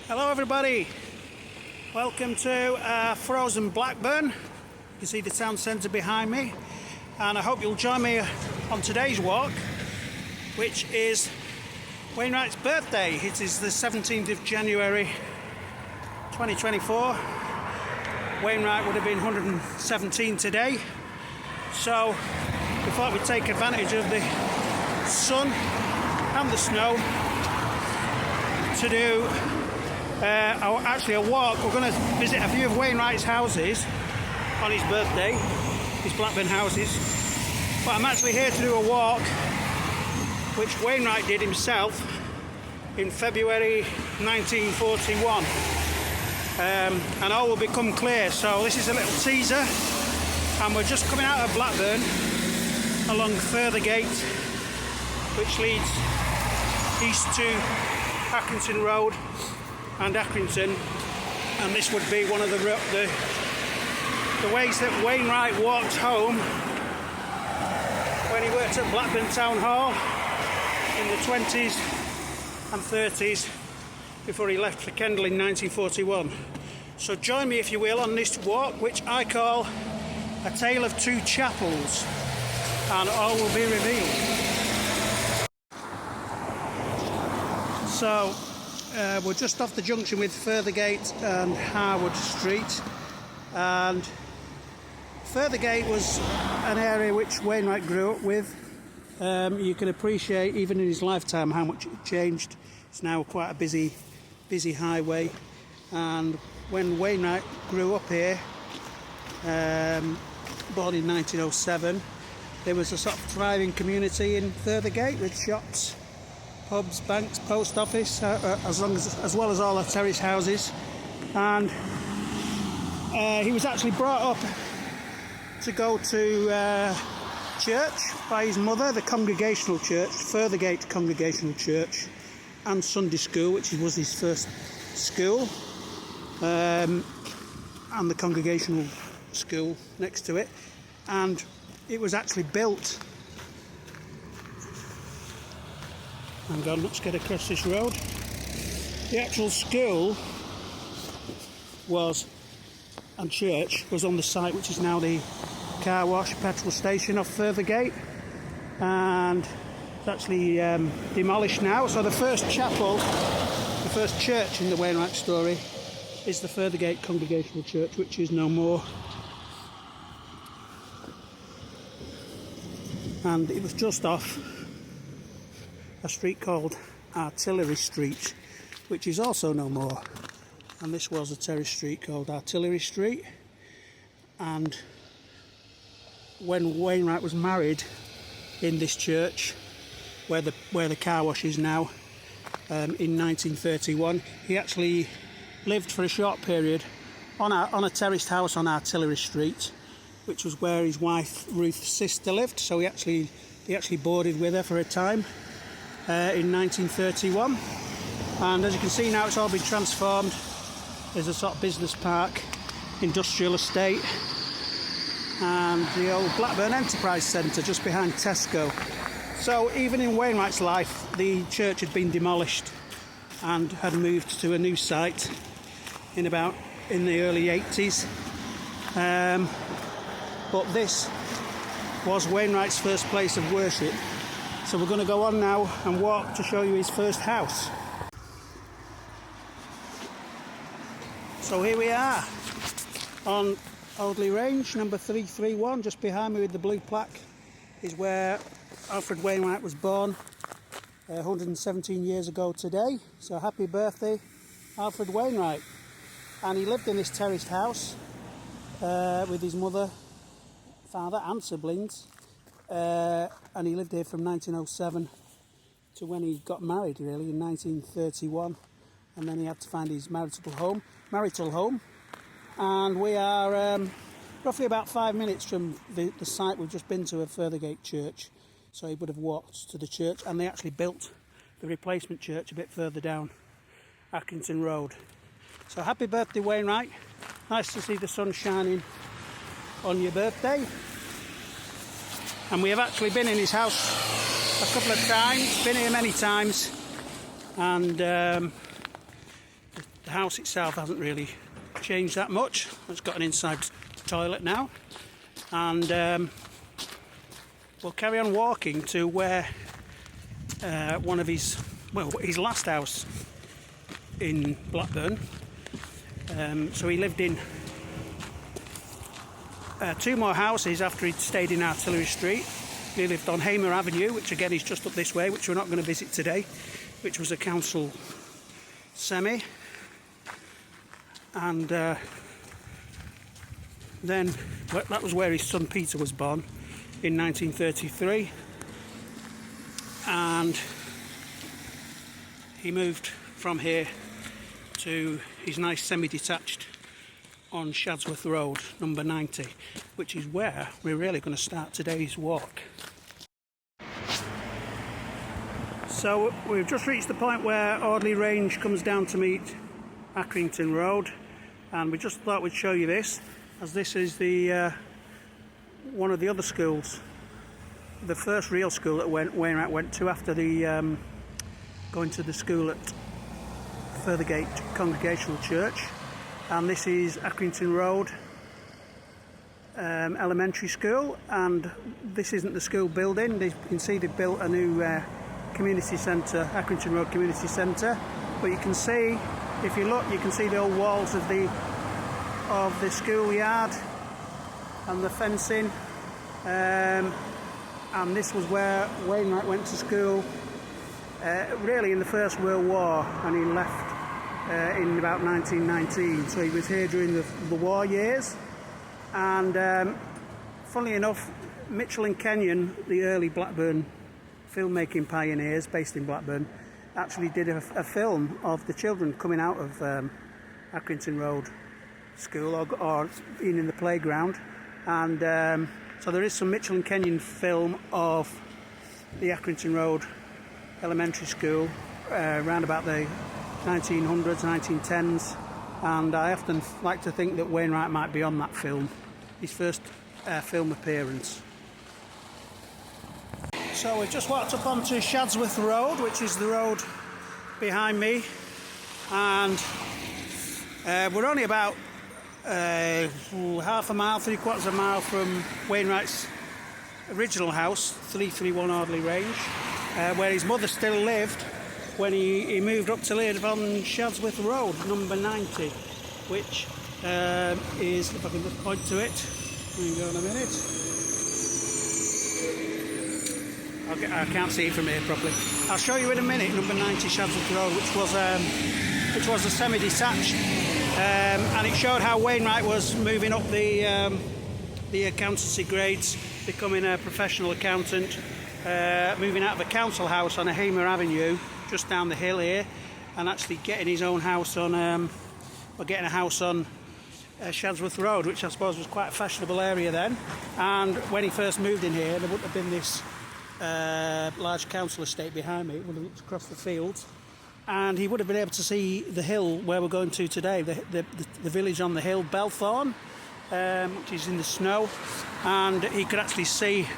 Hello everybody, welcome to frozen Blackburn. You can see the town centre behind me, and I hope you'll join me on today's walk, which is Wainwright's birthday. It is the 17th of January 2024. Wainwright would have been 117 today, so we thought we'd take advantage of the sun and the snow to do actually a walk. We're going to visit a few of Wainwright's houses on his birthday, his Blackburn houses, but I'm actually here to do a walk which Wainwright did himself in February 1941, and all will become clear. So this is a little teaser, and we're just coming out of Blackburn along Furthergate, which leads east to Accrington Road and Accrington, and this would be one of the ways that Wainwright walked home when he worked at Blackburn Town Hall in the 20s and 30s before he left for Kendal in 1941. So join me, if you will, on this walk, which I call A Tale of Two Chapels, and all will be revealed. So we're just off the junction with Furthergate and Harwood Street, and Furthergate was an area which Wainwright grew up with. You can appreciate even in his lifetime how much it changed. It's now quite a busy highway, and when Wainwright grew up here, born in 1907, there was a sort of thriving community in Furthergate with shops, pubs, banks, post office, as well as all the terrace houses. And he was actually brought up to go to church by his mother, the Congregational Church, Furthergate Congregational Church, and Sunday School, which was his first school, and the Congregational School next to it. And it was actually built. Hang on, let's get across this road. The actual school and church was on the site which is now the car wash petrol station off Furthergate, and it's actually demolished now. So the first chapel, the first church in the Wainwright story, is the Furthergate Congregational Church, which is no more. And it was just off a street called Artillery Street, which is also no more. And this was a terrace street called Artillery Street. And when Wainwright was married in this church, where the car wash is now, in 1931, he actually lived for a short period on a terraced house on Artillery Street, which was where his wife Ruth's sister lived. So he actually boarded with her for a time in 1931. And as you can see now, it's all been transformed. There's a sort of business park, industrial estate, and the old Blackburn Enterprise Centre just behind Tesco. So even in Wainwright's life, the church had been demolished and had moved to a new site in the early 80s. But this was Wainwright's first place of worship. So we're going to go on now and walk to show you his first house. So here we are on Audley Range, number 331. Just behind me with the blue plaque is where Alfred Wainwright was born 117 years ago today. So happy birthday, Alfred Wainwright. And he lived in this terraced house with his mother, father and siblings. And he lived here from 1907 to when he got married, really, in 1931, and then he had to find his marital home. And we are roughly about 5 minutes from the site we've just been to at Furthergate Church, so he would have walked to the church, and they actually built the replacement church a bit further down Accrington Road. So happy birthday, Wainwright. Nice to see the sun shining on your birthday. And we have actually been in his house a couple of times, been here many times, and The house itself hasn't really changed that much. It's got an inside toilet now, and we'll carry on walking to where one of his last house in Blackburn. So he lived in 2 more houses after he'd stayed in Artillery Street. He lived on Hamer Avenue, which again is just up this way, which we're not going to visit today, which was a council semi. And then that was where his son Peter was born in 1933, and he moved from here to his nice semi-detached on Shadsworth Road, number 90, which is where we're really going to start today's walk. So we've just reached the point where Audley Range comes down to meet Accrington Road, and we just thought we'd show you this, as this is the one of the other schools, the first real school that Wainwright went to after the going to the school at Furthergate Congregational Church. And this is Accrington Road Elementary School, and this isn't the school building. You can see they've built a new community centre, Accrington Road Community Centre, but you can see, if you look, you can see the old walls of the schoolyard and the fencing, and this was where Wainwright went to school really in the First World War, and he left in about 1919, so he was here during the war years. And funnily enough, Mitchell and Kenyon, the early Blackburn filmmaking pioneers based in Blackburn, actually did a film of the children coming out of Accrington Road School or being in the playground. And so there is some Mitchell and Kenyon film of the Accrington Road Elementary School around about the 1900s, 1910s, and I often like to think that Wainwright might be on that film, his first film appearance. So we've just walked up onto Shadsworth Road, which is the road behind me, and we're only about half a mile, 3/4 of a mile from Wainwright's original house, 331 Audley Range, where his mother still lived when he moved up to live on Shadsworth Road, number 90, which is, if I can just point to it, hang on a minute. I can't see it from here properly. I'll show you in a minute, number 90 Shadsworth Road, which was a semi-detached, and it showed how Wainwright was moving up the accountancy grades, becoming a professional accountant, moving out of a council house on a Hamer Avenue, just down the hill here, and actually getting his own house on, getting a house on Shadsworth Road, which I suppose was quite a fashionable area then. And when he first moved in here, there wouldn't have been this large council estate behind me. It would have looked across the fields, and he would have been able to see the hill where we're going to today, the village on the hill, Belthorn, which is in the snow, and he could actually see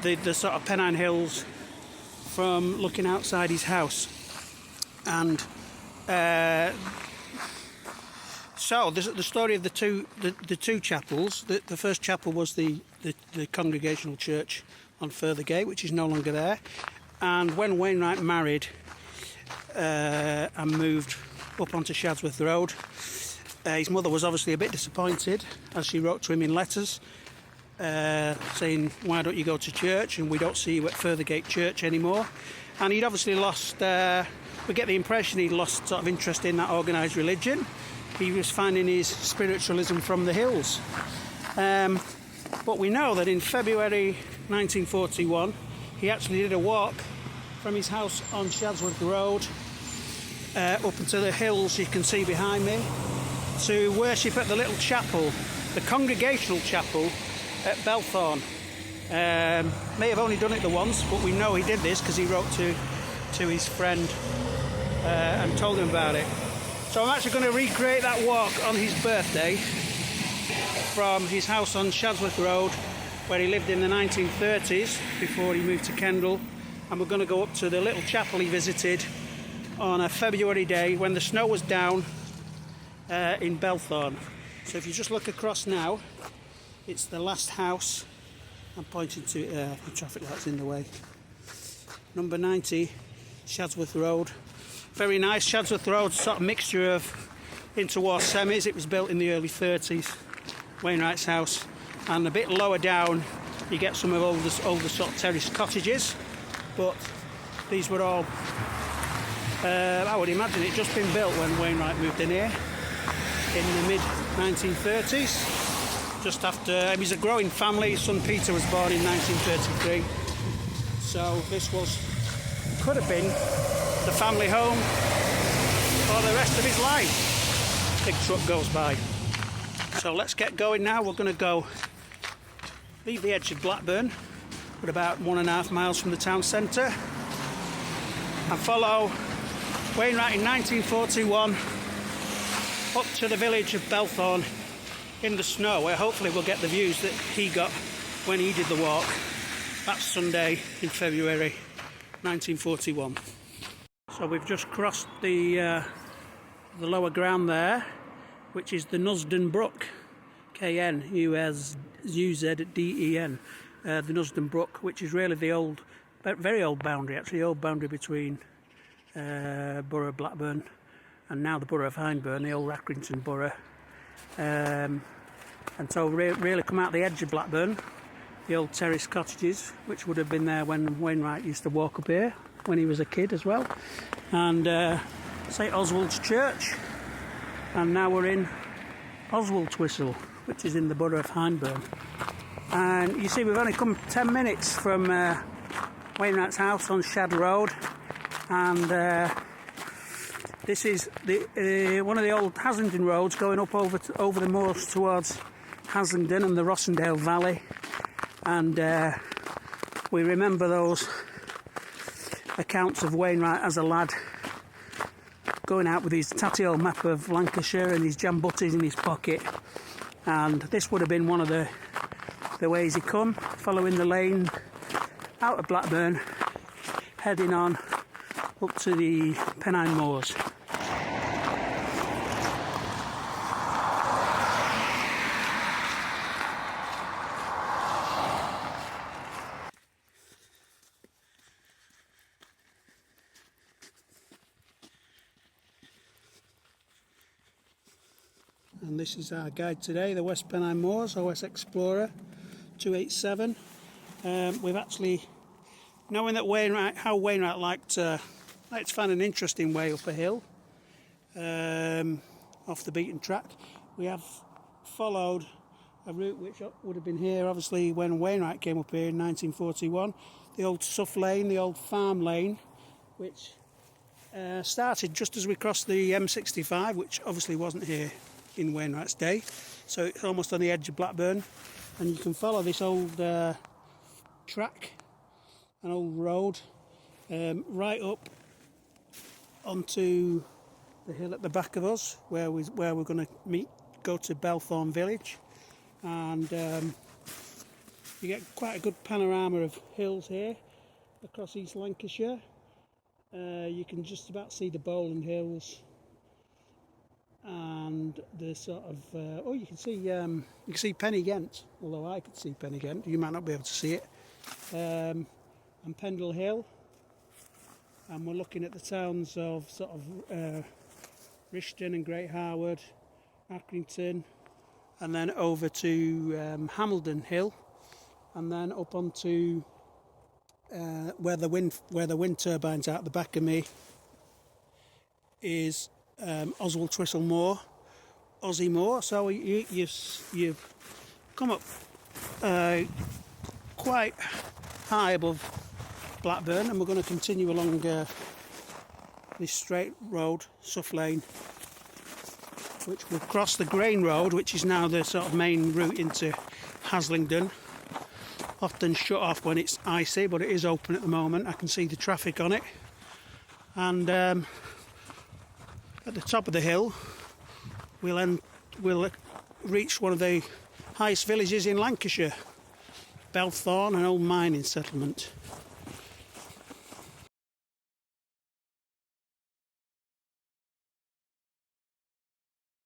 the sort of Pennine Hills from looking outside his house. And so the story of the two chapels. The first chapel was the Congregational Church on Furthergate, which is no longer there. And when Wainwright married and moved up onto Shadsworth Road, his mother was obviously a bit disappointed, as she wrote to him in letters, saying, why don't you go to church, and we don't see you at Furthergate Church anymore. And he'd obviously lost, we get the impression he'd lost sort of interest in that organised religion. He was finding his spiritualism from the hills. But we know that in February 1941 he actually did a walk from his house on Shadsworth Road up into the hills you can see behind me, to worship at the little chapel, the Congregational Chapel at Belthorn. May have only done it the once, but we know he did this because he wrote to his friend and told him about it. So I'm actually going to recreate that walk on his birthday from his house on Shadsworth Road, where he lived in the 1930s before he moved to Kendal, and we're going to go up to the little chapel he visited on a February day when the snow was down in Belthorn. So if you just look across now, it's the last house. I'm pointing to the traffic light's in the way. Number 90, Shadsworth Road. Very nice. Shadsworth Road, sort of mixture of interwar semis. It was built in the early 30s. Wainwright's house. And a bit lower down, you get some of older sort of terraced cottages. But these were all, I would imagine it just been built when Wainwright moved in here in the mid 1930s. Just after, he was a growing family. His son Peter was born in 1933. So this could have been the family home for the rest of his life. Big truck goes by. So let's get going now. We're going to leave the edge of Blackburn. We're about 1.5 miles from the town centre. And follow Wainwright in 1941 up to the village of Belthorn in the snow, where hopefully we'll get the views that he got when he did the walk. That's Sunday in February 1941. So we've just crossed the lower ground there, which is the Nusden Brook, K-N-U-Z-D-E-N, the Nusden Brook, which is really the very old boundary, actually, old boundary between Borough of Blackburn and now the Borough of Hyndburn, the old Accrington Borough. And so really come out the edge of Blackburn, the old terrace cottages, which would have been there when Wainwright used to walk up here when he was a kid as well, and St Oswald's Church. And now we're in Oswaldtwistle, which is in the Borough of Hyndburn. And you see we've only come 10 minutes from Wainwright's house on Shad Road, and this is one of the old Haslingden roads going up over the moors towards Haslingden and the Rossendale Valley. And we remember those accounts of Wainwright as a lad going out with his tatty old map of Lancashire and his jam butties in his pocket. And this would have been one of the ways he come, following the lane out of Blackburn, heading on up to the Pennine Moors. And this is our guide today, the West Pennine Moors, OS Explorer 287. We've actually, knowing that how Wainwright liked to find an interesting way up a hill, off the beaten track, we have followed a route which would have been here obviously when Wainwright came up here in 1941, the old Suff Lane, the old farm lane, which started just as we crossed the M65, which obviously wasn't here in Wainwright's day, so it's almost on the edge of Blackburn, and you can follow this old track, an old road, right up onto the hill at the back of us, where we're going to go to Belthorn village, and you get quite a good panorama of hills here across East Lancashire. You can just about see the Bowland Hills, and the sort of you can see Penyghent, although I could see Penyghent, you might not be able to see it, and Pendle Hill, and we're looking at the towns of sort of Rishton and Great Harwood, Accrington, and then over to Hamilton Hill, and then up onto where the wind turbines out the back of me is Oswaldtwistle Moor, Aussie Moor. So you've come up quite high above Blackburn, and we're going to continue along this straight road, Suff Lane, which will cross the Grain Road, which is now the sort of main route into Haslingden. Often shut off when it's icy, but it is open at the moment. I can see the traffic on it. And at the top of the hill, we'll reach one of the highest villages in Lancashire, Belthorn, an old mining settlement.